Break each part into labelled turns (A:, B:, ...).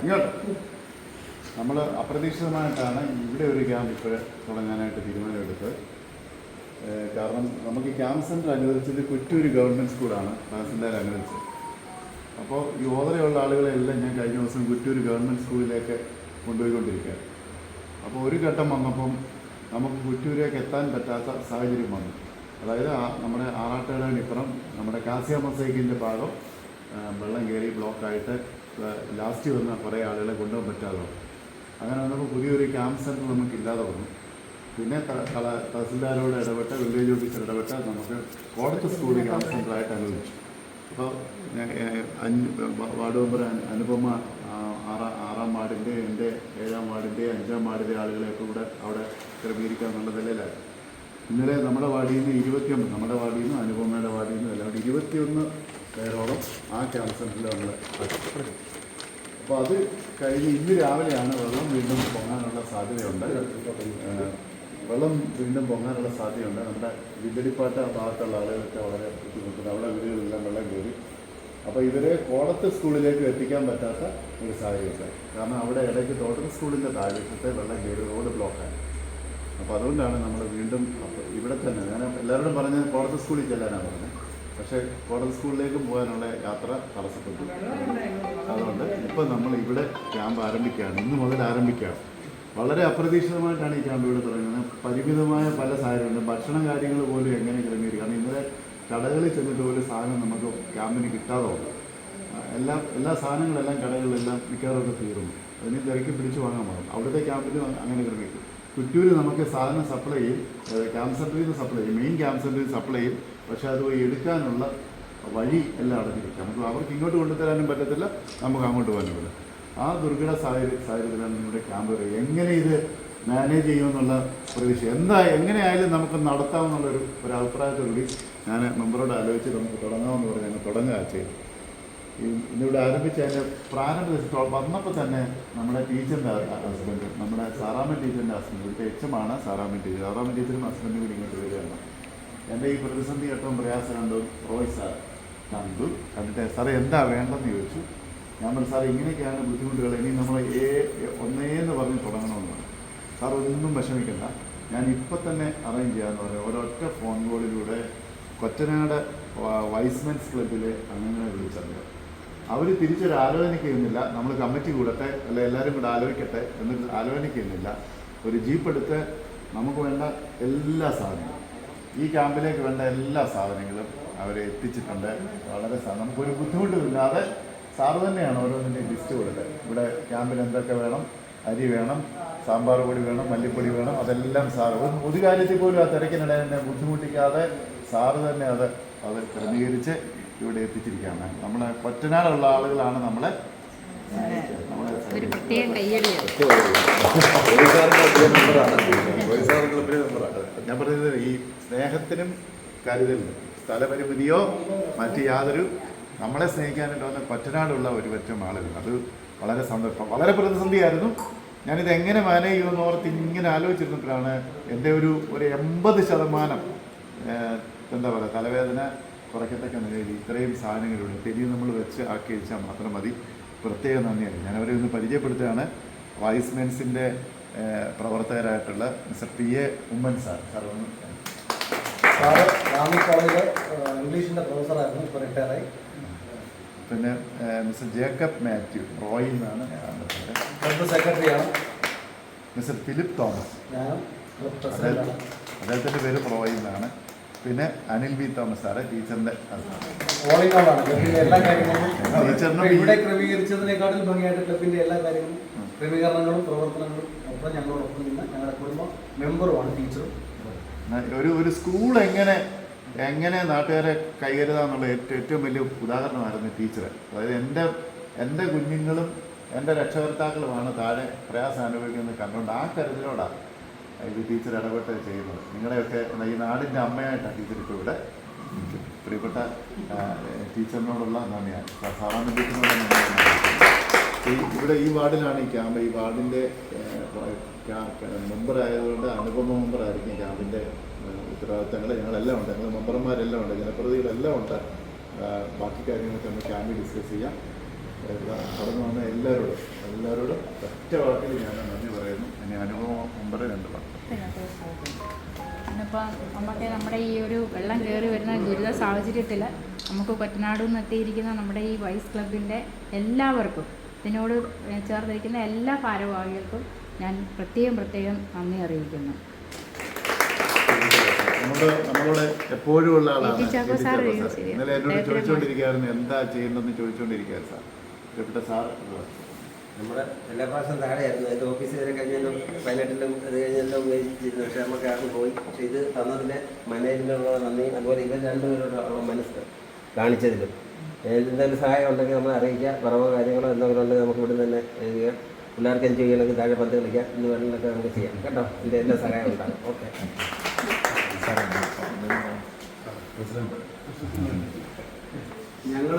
A: ഇങ്ങോട്ട് നമ്മൾ അപ്രതീക്ഷിതമായിട്ടാണ് ഇവിടെ ഒരു ക്യാമ്പ് ഇപ്പോൾ തുടങ്ങാനായിട്ട് തീരുമാനമെടുത്തത്. കാരണം നമുക്ക് ക്യാമ്പ് സെൻറ്റർ അനുവദിച്ചത് കുറ്റൂര് ഗവൺമെൻറ് സ്കൂളാണ് തഹസിൽദാർ അനുവദിച്ചത്. അപ്പോൾ ഈ ഓതറയുള്ള ആളുകളെല്ലാം ഞാൻ കഴിഞ്ഞ ദിവസം കുറ്റൂര് ഗവൺമെൻറ് സ്കൂളിലേക്ക് കൊണ്ടുപോയിക്കൊണ്ടിരിക്കുകയാണ്. അപ്പോൾ ഒരു ഘട്ടം വന്നപ്പം നമുക്ക് കുറ്റൂരേക്ക് എത്താൻ പറ്റാത്ത സാഹചര്യം വന്നു. അതായത് നമ്മുടെ ആറാട്ടുകടവിനിപ്പുറം നമ്മുടെ കാസിയ മൊസൈക്കിൻ്റെ ഭാഗം വെള്ളം കയറി ബ്ലോക്കായിട്ട് ലാസ്റ്റ് വന്ന കുറേ ആളുകളെ കൊണ്ടുപോകാൻ പറ്റാതെ വന്നു. അങ്ങനെ വന്നപ്പോൾ പുതിയൊരു ക്യാമ്പ് സെൻറ്റർ നമുക്കില്ലാതെ വന്നു. പിന്നെ തഹസിൽദാരോട് ഇടപെട്ട് വില്ലേജ് ഓഫീസർ ഇടപെട്ട് നമുക്ക് കോടത്ത് സ്കൂൾ ക്യാമ്പ് സെൻ്ററായിട്ട് അനുവദിച്ചു. അപ്പോൾ വാർഡ് മെമ്പർ അനുപമ ആറാം വാർഡിൻ്റെ എൻ്റെ 7ാം വാർഡിൻ്റെ 5ാം വാർഡിൻ്റെ ആളുകളെയൊക്കെ കൂടെ അവിടെ ക്രമീകരിക്കാമെന്നുള്ള നിലയിലായി. ഇന്നലെ നമ്മുടെ വാർഡിൽ നിന്ന് 21, നമ്മുടെ വാർഡിൽ നിന്ന് അനുപമയുടെ വാർഡിൽ നിന്ന് എല്ലാം 21 പേരോളം ആ ക്യാമ്പ് സെൻ്ററിൽ നമ്മൾ പഠിച്ചു. അപ്പോൾ അത് കഴിഞ്ഞ് ഇന്ന് രാവിലെയാണ് വെള്ളം വീണ്ടും പൊങ്ങാനുള്ള സാധ്യതയുണ്ട്. നമ്മുടെ വിദടിപ്പാട്ട ഭാഗത്തുള്ള ആളുകളൊക്കെ വളരെ ബുദ്ധിമുട്ടുണ്ട്. അവിടെ വീടുകളെല്ലാം വെള്ളം കയറി. അപ്പോൾ ഇവരെ കോടത്ത് സ്കൂളിലേക്ക് എത്തിക്കാൻ പറ്റാത്ത ഒരു സാഹചര്യമുണ്ട്. കാരണം അവിടെ ഇടയ്ക്ക് ടോട്ടൽ സ്കൂളിൻ്റെ താഴത്തെ വെള്ളം കയറി റോഡ് ബ്ലോക്കായി. അപ്പോൾ അതുകൊണ്ടാണ് നമ്മൾ വീണ്ടും ഇവിടെ തന്നെ ഞാൻ എല്ലാവരോടും പറഞ്ഞത് കോടത്ത് സ്കൂളിൽ ചെല്ലാനാണ് പറഞ്ഞത്. പക്ഷേ കോടതി സ്കൂളിലേക്കും പോകാനുള്ള യാത്ര തടസ്സപ്പെട്ടു. അതുകൊണ്ട് ഇപ്പം നമ്മൾ ഇവിടെ ക്യാമ്പ് ആരംഭിക്കുകയാണ്. ഇന്ന് മുതൽ ആരംഭിക്കുകയാണ്. വളരെ അപ്രതീക്ഷിതമായിട്ടാണ് ഈ ക്യാമ്പ് ഇവിടെ തുടങ്ങുന്നത്. പരിമിതമായ പല സാഹചര്യമുണ്ട്. ഭക്ഷണ കാര്യങ്ങൾ പോലും എങ്ങനെ ക്രമീകരിക്കും. കാരണം ഇന്നലെ കടകളിൽ ചെന്നിട്ട് പോലും സാധനം നമുക്ക് ക്യാമ്പിന് കിട്ടാതെ വന്നു. എല്ലാ സാധനങ്ങളെല്ലാം കടകളിലെല്ലാം മിക്കവാറും തീർന്നു. അതിന് തിരക്കി പിടിച്ച് വാങ്ങാൻ പോകും. അവിടുത്തെ ക്യാമ്പിന് അങ്ങനെ ക്രമീകരിക്കും. കുറ്റൂര് നമുക്ക് സാധനം സപ്ലൈ ചെയ്യും. ക്യാമ്പ് സെൻ്ററിൽ നിന്ന് സപ്ലൈ ചെയ്യും. മെയിൻ ക്യാമ്പ് സെൻ്ററിൽ നിന്ന് സപ്ലൈ ചെയ്യും. പക്ഷേ അത് പോയി എടുക്കാനുള്ള വഴി എല്ലാം അടഞ്ഞിരിക്കും. നമുക്ക് അവർക്ക് ഇങ്ങോട്ട് കൊണ്ടുതരാനും പറ്റത്തില്ല, നമുക്ക് അങ്ങോട്ട് പോകാനും പറ്റില്ല. ആ ദുർഘട സാഹചര്യത്തിലാണ് നമ്മുടെ ക്യാമ്പ് വരിക. എങ്ങനെ ഇത് മാനേജ് ചെയ്യുമെന്നുള്ള പ്രതീക്ഷ എങ്ങനെയായാലും നമുക്ക് നടത്താമെന്നുള്ളൊരു അഭിപ്രായത്തോടുകൂടി ഞാൻ മെമ്പറോട് ആലോചിച്ച് നമുക്ക് തുടങ്ങാമെന്ന് പറഞ്ഞ് ഞങ്ങൾ തുടങ്ങുക ചെയ്തു. ഇന്നിവിടെ ആരംഭിച്ച് അതിൻ്റെ പ്രാരംഭ വന്നപ്പോൾ തന്നെ നമ്മുടെ ടീച്ചറിൻ്റെ ഹസ്ബൻഡ്, നമ്മുടെ സാറാമ്മ ടീച്ചറിൻ്റെ ഹസ്ബൻഡ്, ഇവിടുത്തെ എച്ചമാണ് സാറാമ്മ ടീച്ചറും ഹസ്ബൻഡും കൂടി ഇങ്ങോട്ട് വരികയാണ്. എൻ്റെ ഈ പ്രതിസന്ധി ഘട്ടവും പ്രയാസം കണ്ടു റോയ് സാർ കണ്ടിട്ട് സാറേ എന്താ വേണ്ടെന്ന് ചോദിച്ചു. ഞാൻ പറഞ്ഞു സാർ ഇങ്ങനെയൊക്കെയാണ് ബുദ്ധിമുട്ടുകൾ, ഇനി നമ്മൾ ഒന്നേന്ന് പറഞ്ഞ് തുടങ്ങണമെന്ന് പറഞ്ഞു. സാർ ഒന്നും വിഷമിക്കണ്ട, ഞാൻ ഇപ്പം തന്നെ അറേഞ്ച് ചെയ്യാമെന്ന് പറഞ്ഞു. ഒരൊറ്റ ഫോൺ കോളിലൂടെ കൊറ്റനാട് വൈസ്മെൻസ് ക്ലബ്ബിലെ അംഗങ്ങളെ വിളിച്ചറിഞ്ഞു. അവർ തിരിച്ചൊരു ആലോചനയ്ക്കുന്നില്ല, നമ്മൾ കമ്മിറ്റി കൂടട്ടെ അല്ല എല്ലാവരും കൂടെ ആലോചിക്കട്ടെ എന്നിട്ട് ആലോചനയ്ക്കുന്നില്ല. ഒരു ജീപ്പ് എടുത്ത് നമുക്ക് വേണ്ട എല്ലാ സാധനങ്ങളും, ഈ ക്യാമ്പിലേക്ക് വേണ്ട എല്ലാ സാധനങ്ങളും അവരെ എത്തിച്ചിട്ടുണ്ട്. വളരെ നമുക്കൊരു ബുദ്ധിമുട്ടുമില്ലാതെ സാറ് തന്നെയാണ് ഓരോന്നിൻ്റെയും ലിസ്റ്റ് കൊടുത്തത്. ഇവിടെ ക്യാമ്പിൽ എന്തൊക്കെ വേണം, അരി വേണം, സാമ്പാർ പൊടി വേണം, മല്ലിപ്പൊടി വേണം, അതെല്ലാം സാറ് ഒരു കാര്യത്തിൽ പോലും ആ തിരക്കിനിടെ തന്നെ ബുദ്ധിമുട്ടിക്കാതെ സാറ് തന്നെ അത് ക്രമീകരിച്ച് ഇവിടെ എത്തിച്ചിരിക്കുകയാണ്. നമ്മളെ കൊറ്റനാടുള്ള ആളുകളാണ് നമ്മളെ ഞാൻ പറഞ്ഞത് ഈ സ്നേഹത്തിനും കരുതലിനും സ്ഥലപരിമിതിയോ മറ്റ് യാതൊരു നമ്മളെ സ്നേഹിക്കാനായിട്ട് വന്ന കൊറ്റനാടുള്ള ഒരു പറ്റം ആളുകൾ. അത് വളരെ സന്തോഷം. വളരെ പ്രതിസന്ധിയായിരുന്നു. ഞാനിത് എങ്ങനെ മാനേജ് ചെയ്യുമെന്ന് ഓർത്ത് ഇങ്ങനെ ആലോചിച്ചിരുന്നപ്പോഴാണ് എൻ്റെ ഒരു 80% എന്താ പറയുക തലവേദന കുറയ്ക്കത്തക്ക നിലയിൽ ഇത്രയും സാധനങ്ങളുണ്ട്. ഇനിയും നമ്മൾ വെച്ച് ആക്കി വെച്ചാൽ മാത്രം മതി. പ്രത്യേകം നന്ദിയാണ്. ഞാൻ അവരെ ഒന്ന് പരിചയപ്പെടുത്തുകയാണ്. വൈസ്മെൻസിൻ്റെ പ്രവർത്തകരായിട്ടുള്ള mister PA Oommen sir.
B: Sir Ranni കോളേജിലെ ഇംഗ്ലീഷിൻ്റെ പ്രൊഫസറായിരുന്നു, ഇപ്പോൾ റിട്ടയറായി.
A: പിന്നെ മിസ്റ്റർ ജേക്കബ് മാത്യു റോയിൽ നിന്നാണ്
B: ക്ലബ് സെക്രട്ടറിയാണ്.
A: മിസ്റ്റർ ഫിലിപ്പ് തോമസ്, അദ്ദേഹത്തിൻ്റെ പേര് റോയിൽ നിന്നാണ്. പിന്നെ അനിൽ ബി തോമസ് സാറ് ടീച്ചറിൻ്റെ
B: എല്ലാ കാര്യങ്ങളും ഇവിടെ ക്രമീകരിച്ചതിനേക്കാട്ടിൽ ഭംഗിയായിട്ട് ക്ലബിൻ്റെ എല്ലാ കാര്യങ്ങളും ക്രമീകരണങ്ങളും പ്രവർത്തനങ്ങളും ഒക്കെ ഞങ്ങളോടൊപ്പം നിന്ന് ഞങ്ങളുടെ കുടുംബ മെമ്പറുമാണ് ടീച്ചറും.
A: ഒരു സ്കൂൾ എങ്ങനെ നാട്ടുകാരെ കൈകരുതാന്നുള്ള ഏറ്റവും വലിയ ഉദാഹരണമായിരുന്നു ടീച്ചർ. അതായത് എൻ്റെ കുഞ്ഞുങ്ങളും എൻ്റെ രക്ഷകർത്താക്കളുമാണ് താഴെ പ്രയാസം അനുഭവിക്കുന്നത് കണ്ടുകൊണ്ട് ആ കരുതലോടാണ് ഇത് ടീച്ചർ ഇടപെട്ട് ചെയ്യുന്നത്. നിങ്ങളുടെയൊക്കെ ഈ നാടിൻ്റെ അമ്മയായിട്ടാണ് ടീച്ചർ ഇപ്പോൾ ഇവിടെ. പ്രിയപ്പെട്ട ടീച്ചറിനോടുള്ള നന്ദിയാണ്. സാറാമ്മ ടീച്ചറിനോടുള്ള നന്ദിയാണ്. ഇവിടെ ഈ വാർഡിലാണ് ഈ ക്യാമ്പ്. ഈ വാർഡിൻ്റെ മെമ്പറായതുകൊണ്ട് അനുപമ മെമ്പറായിരിക്കും ക്യാമ്പിൻ്റെ ഉത്തരവാദിത്തങ്ങൾ. ഞങ്ങളെല്ലാം ഉണ്ട്, ഞങ്ങൾ മെമ്പർമാരെല്ലാം ഉണ്ട്, ജനപ്രതിനിധികളെല്ലാം ഉണ്ട്. ബാക്കി കാര്യങ്ങളൊക്കെ നമ്മൾ ക്യാമ്പിൽ ഡിസ്കസ് ചെയ്യാം. കടന്നു വന്ന എല്ലാവരോടും എല്ലാവരോടും ഒറ്റ വാക്കിൽ ഞാൻ നന്ദി പറയുന്നു. ഇനി അനുഭവം മുമ്പ് 2 വാക്ക്.
C: ഇന്നിപ്പോൾ നമുക്ക് നമ്മുടെ ഈ ഒരു വെള്ളം കയറി വരുന്ന ദുരിത സാഹചര്യത്തിൽ നമുക്ക് കുട്ടനാട് നിന്ന് എത്തിയിരിക്കുന്ന നമ്മുടെ ഈ വൈസ് ക്ലബിൻ്റെ എല്ലാവർക്കും, ഇതിനോട് ചേർന്നിരിക്കുന്ന എല്ലാ ഭാരവാഹികൾക്കും ഞാൻ പ്രത്യേകം നന്ദി അറിയിക്കുന്നു.
A: നമ്മളോട് എപ്പോഴും ഉള്ള ആളാണ്
C: ചാക്കോ സാർ.
A: ഇന്നലെ എന്നോട് ചോദിച്ചുകൊണ്ടിരിക്കുകയായിരുന്നു എന്താ ചെയ്യുന്നതെന്ന് ചോദിച്ചുകൊണ്ടിരിക്കുകയായിരുന്നു സാർ. പ്രിയപ്പെട്ട സാർ,
D: നമ്മുടെ എല്ലാ പ്രാവശ്യം താഴെയായിരുന്നു. അതിൻ്റെ ഓഫീസ് വരെ കഴിഞ്ഞാലും 18-ലും അത് കഴിഞ്ഞെല്ലാം ഉപയോഗിച്ചിരുന്നു. പക്ഷേ നമുക്ക് ആരും പോയി. പക്ഷേ ഇത് തന്നതിൻ്റെ മാനേജ്മെൻറ്റിനുള്ള നന്ദി, അതുപോലെ ഇവർ രണ്ടുപേരോടുള്ള മനസ്സ് കാണിച്ചതിലും എന്തെങ്കിലും സഹായം ഉണ്ടെങ്കിൽ നമ്മളെ അറിയിക്കുക. കുറവോ കാര്യങ്ങളോ എന്തെങ്കിലും ഉണ്ടെങ്കിൽ നമുക്ക് ഇവിടെ തന്നെ എഴുതുക. പിള്ളേർക്ക് എൻജോയ് ചെയ്യണമെങ്കിൽ താഴെ പന്ത് കളിക്കുക. ഇന്ന് വേണമെങ്കിലൊക്കെ നമുക്ക് ചെയ്യാം കേട്ടോ. ഇതിൻ്റെ എല്ലാ സഹായം ഉണ്ടാകും. ഓക്കെ.
B: ഞങ്ങൾ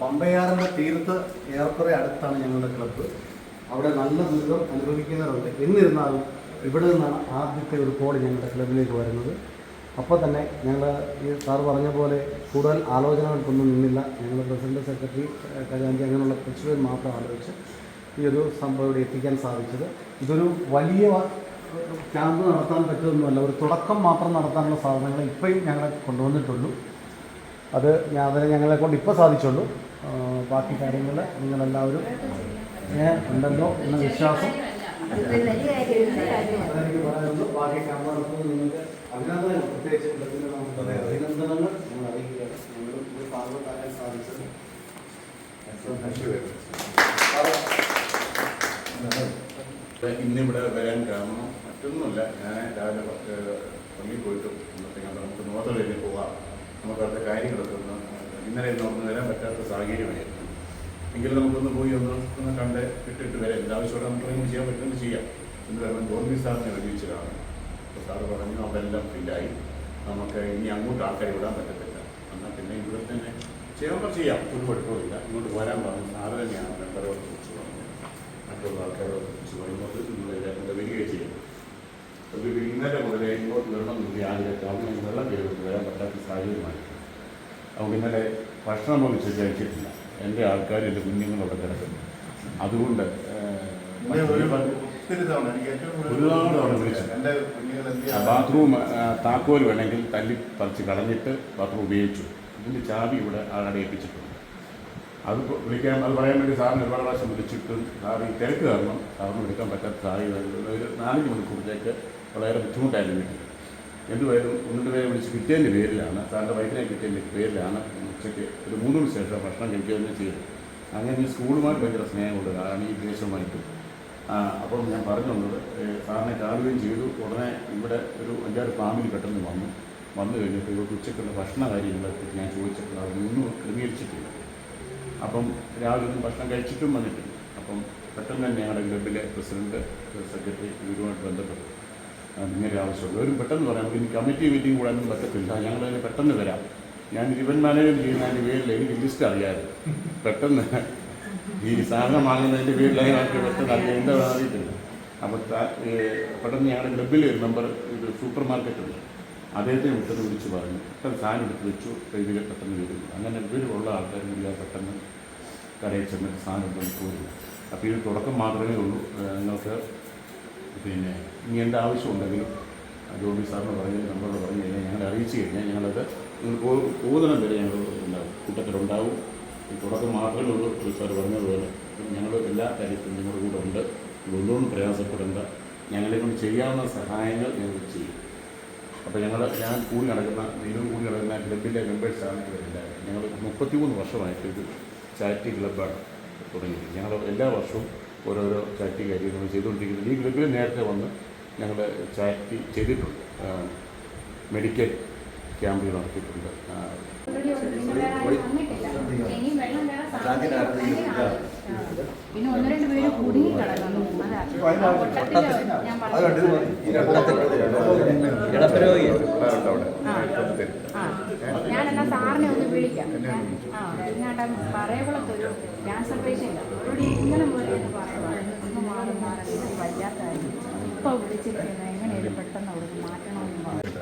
B: പമ്പയാറിൻ്റെ തീരത്ത് ഏറെക്കുറെ അടുത്താണ് ഞങ്ങളുടെ ക്ലബ്ബ്. അവിടെ നല്ല ദുരിതം അനുഭവിക്കുന്നവരുണ്ട്. എന്നിരുന്നാലും ഇവിടെ നിന്നാണ് ആദ്യത്തെ ഒരു കോൾ ഞങ്ങളുടെ ക്ലബിലേക്ക് വരുന്നത്. അപ്പോൾ തന്നെ ഞങ്ങൾ ഈ സാർ പറഞ്ഞ പോലെ കൂടുതൽ ആലോചനകൾക്കൊന്നും നിന്നില്ല. ഞങ്ങൾ പ്രസിഡന്റ്, സെക്രട്ടറി, ഖജാൻജി അങ്ങനെയുള്ള കുറച്ചുപേർ മാത്രം ആലോചിച്ച് ഈ ഒരു സംഭവം ഇവിടെ എത്തിക്കാൻ സാധിച്ചത്. ഇതൊരു വലിയ ക്യാമ്പ് നടത്താൻ പറ്റുമൊന്നുമല്ല, ഒരു തുടക്കം മാത്രം നടത്താനുള്ള സാധനങ്ങൾ ഇപ്പോഴും ഞങ്ങളെ കൊണ്ടുവന്നിട്ടുള്ളൂ. അത് അതിനെ ഞങ്ങളെ കൊണ്ട് ഇപ്പോൾ സാധിച്ചുള്ളൂ. ബാക്കി കാര്യങ്ങൾ നിങ്ങളെല്ലാവരും ഉണ്ടല്ലോ എന്ന വിശ്വാസം അതെനിക്ക് പറയാനുള്ളൂ. ബാക്കി ക്യാമ്പ് നടത്തുന്നത് നിങ്ങൾക്ക് അഭിനന്ദനങ്ങൾ, പ്രത്യേകിച്ച് അഭിനന്ദനങ്ങൾ ഞങ്ങൾ അറിയിക്കുകയാണ്. ഞങ്ങൾ ഒരു ഭാഗത്താക്കാൻ സാധിച്ചത്.
A: ഇന്നിവിടെ വരാൻ കാരണം മറ്റൊന്നുമില്ല. ഞാൻ രാവിലെ പള്ളിയിൽ പോയിട്ട് നമുക്ക് നോർത്തിലേക്ക് പോകാം, നമുക്ക് അവിടുത്തെ കാര്യങ്ങളൊക്കെ ഇന്നലെ ഒന്ന് വരാൻ പറ്റാത്ത സാഹചര്യമായിരുന്നു. എങ്കിലും നമുക്കൊന്ന് പോയി ഒന്ന് കണ്ട് ഇട്ടിട്ട് വരാം. എന്താവശ്യമായിട്ട് നമുക്ക് ചെയ്യാൻ പറ്റുന്നത് ചെയ്യാം എന്ന് പറയുമ്പോൾ ഗോർമി സാറിനെ വെടിവെച്ചതാണ്. അപ്പോൾ സാറ് പറഞ്ഞു അതെല്ലാം ഫില്ലായി, നമുക്ക് ഇനി അങ്ങോട്ട് ആൾക്കാരെ വിടാൻ പറ്റത്തില്ല, എന്നാൽ പിന്നെ ഇവിടെ തന്നെ ചെയ്യാം, ഒരു കുഴപ്പമില്ല, ഇങ്ങോട്ട് പോരാൻ പറഞ്ഞു. സാറ് തന്നെയാണ് മെമ്പറോട് കുറിച്ച് പറഞ്ഞത്, മറ്റുള്ള ആൾക്കാരോട് കുറിച്ച് പറയുന്നത് നിങ്ങളെല്ലാവരും വരികയും ചെയ്യും. അത് ഇന്നലെ മുതലേ ഇങ്ങോട്ട് വരണമെന്നില്ല. ആദ്യത്തെ വെള്ളം കയറി വരാൻ പറ്റാത്ത സാഹചര്യമായി. അതുകൊണ്ട് ഇന്നലെ ഭക്ഷണം പോലും കഴിച്ചിട്ടില്ല. എൻ്റെ ആൾക്കാർ, എൻ്റെ കുഞ്ഞുങ്ങളവിടെ കിടക്കുന്നു. അതുകൊണ്ട് ഒരുപാട് തവണ വിളിച്ചു. ബാത്റൂം താക്കോൽ വേണമെങ്കിൽ തല്ലി പറിച്ച് കളഞ്ഞിട്ട് ബാത്റൂം ഉപയോഗിച്ചു. ഇതിൻ്റെ ചാവി ഇവിടെ ആളെ ഏൽപ്പിച്ചിട്ടുണ്ട്. അത് വിളിക്കാൻ, അത് പറയാൻ വേണ്ടി സാറിന് ഒരുപാട് പ്രാവശ്യം വിളിച്ചിട്ടും സാർ ഈ തിരക്ക് കാരണം സാറിന് എടുക്കാൻ പറ്റാത്ത സാഹചര്യം. ഒരു 4 മണിക്കൂറിലേക്ക് വളരെ ബുദ്ധിമുട്ടായിരുന്നു വീട്ടിൽ. എന്തുവായാലും 1-2 പേരെ വിളിച്ച് കിട്ടിയതിൻ്റെ പേരിലാണ്, സാറിൻ്റെ വൈഫിനെ കിട്ടിയതിൻ്റെ പേരിലാണ് ഉച്ചയ്ക്ക് ഒരു 3 മണിക്ക് ശേഷം ഭക്ഷണം കഴിക്കുകയെന്ന് ചെയ്തു. അങ്ങനെ ഈ സ്കൂളുമായിട്ട് ഭയങ്കര സ്നേഹമുണ്ട് കാരണം ഈ ദേശവുമായിട്ട്. അപ്പം ഞാൻ പറഞ്ഞു വന്നത് സാറിനെ കാണുകയും ചെയ്തു. ഉടനെ ഇവിടെ ഒരു 5-6 ഫാമിലി പെട്ടെന്ന് വന്നു കഴിഞ്ഞപ്പോൾ ഇവർക്ക് ഉച്ചയ്ക്കുള്ള ഭക്ഷണ കാര്യങ്ങളൊക്കെ ഞാൻ ചോദിച്ചപ്പോൾ അതൊന്നും ക്രമീകരിച്ചിട്ടില്ല. അപ്പം രാവിലെ ഒന്നും ഭക്ഷണം കഴിച്ചിട്ടും വന്നിട്ടില്ല. അപ്പം പെട്ടെന്ന് തന്നെ ഞങ്ങളുടെ ക്ലബിലെ പ്രസിഡന്റ്, സെക്രട്ടറി ഇവരുമായിട്ട് ബന്ധപ്പെട്ടു. ഇങ്ങനെ ആവശ്യമുള്ളൂ, ഒരു പെട്ടെന്ന് പറയാം, നമുക്ക് ഇനി കമ്മിറ്റി മീറ്റിംഗ് കൂടാനൊന്നും പറ്റത്തില്ല, ഞങ്ങളതിന് പെട്ടെന്ന് വരാം. ഞാൻ ഇവൻറ്റ് മാനേജ്മെൻറ്റ് ചെയ്യുന്നതിൻ്റെ പേരിൽ എനിക്ക് ലിസ്റ്റ് അറിയാമായിരുന്നു. പെട്ടെന്ന് ഈ സാധനം വാങ്ങുന്നതിൻ്റെ പേരിൽ അതിനകത്ത് പെട്ടെന്ന് അറിയാം, എന്താ അറിയത്തില്ല. അപ്പോൾ പെട്ടെന്ന് ഞങ്ങളുടെ ക്ലബിൽ ഒരു മെമ്പർ, ഒരു സൂപ്പർ മാർക്കറ്റുണ്ട്, അദ്ദേഹത്തെ പെട്ടെന്ന് വിളിച്ച് പറഞ്ഞു, പെട്ടെന്ന് സാധനം എടുത്ത് വെച്ചു, ഇതിൽ പെട്ടെന്ന് വരും. അങ്ങനെ ഇവരുള്ള ആൾക്കാരും ഇല്ല, പെട്ടെന്ന് കടയിൽ ചെന്നിട്ട് സാധനം എടുത്ത് പോരില്ല. അപ്പോൾ ഇത് തുടക്കം മാത്രമേ ഉള്ളൂ. നിങ്ങൾക്ക് പിന്നെ ഇനി എന്ത് ആവശ്യമുണ്ടെങ്കിലും ജോബി സാറിന് പറഞ്ഞ് നമ്മളോട് പറഞ്ഞു കഴിഞ്ഞാൽ ഞങ്ങളെ അറിയിച്ചു കഴിഞ്ഞാൽ ഞങ്ങളത് നിങ്ങൾ പോകുന്നിടം വരെ ഞങ്ങൾ ഉണ്ടാവും, കൂട്ടത്തിലുണ്ടാവും. ഈ തുടക്കം മാത്രമേ ഉള്ളൂ. സാർ പറഞ്ഞതുപോലെ ഞങ്ങൾ എല്ലാ കാര്യത്തിലും നിങ്ങളുടെ കൂടെ ഉണ്ട്. ഒന്നുകൊണ്ടും പ്രയാസപ്പെടേണ്ട, ഞങ്ങളെ കൊണ്ട് ചെയ്യാവുന്ന സഹായങ്ങൾ ഞങ്ങൾ ചെയ്യും. അപ്പോൾ ഞാൻ കൂടി നടക്കുന്ന ക്ലബിൻ്റെ മെമ്പേഴ്സാണ് ഇവരെല്ലാം. ഞങ്ങൾ 33 വർഷമായിട്ട് ഇത് ചാരിറ്റി ക്ലബ്ബാണ് തുടങ്ങിയത്. ഞങ്ങൾ എല്ലാ വർഷവും ഓരോരോ ചാരിറ്റി കാര്യങ്ങൾ ചെയ്തുകൊണ്ടിരിക്കുന്നത്. ഈ ക്ലബിൽ നേരത്തെ വന്ന് ഞങ്ങൾ ചാരിറ്റി ചെയ്തിട്ടുണ്ട്, മെഡിക്കൽ ക്യാമ്പുകൾ നടത്തിയിട്ടുണ്ട്.
C: പിന്നെ 1-2 പേര് കുടുങ്ങി കിടക്കുന്നു. ഞാനെന്നാ സാറിനെ ഒന്ന് വിളിക്കാം. ഞാൻ പറയകുളത്തൊരു ക്യാൻസർ പേഷ്യൻ്റ് അവരോട് ഇങ്ങനെ പോലെ എന്ന് പറയുന്നത് ഒന്ന് മാറുന്ന വയ്യാത്തായിരുന്നു. ഇപ്പോൾ വിളിച്ചിരിക്കുന്നത് എങ്ങനെയാണ് പെട്ടെന്ന് അവർക്ക് മാറ്റണമെന്ന് പറഞ്ഞു.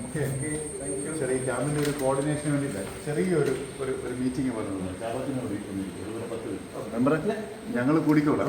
A: നമുക്ക് ചെറിയ ക്യാമ്പിൻ്റെ ഒരു കോർഡിനേഷന് വേണ്ടിയിട്ട് ചെറിയൊരു ഒരു മീറ്റിംഗ് പറയുന്നത് കേരളത്തിന് വേണ്ടി മെമ്പറെ ഞങ്ങൾ കൂടിക്കോളാം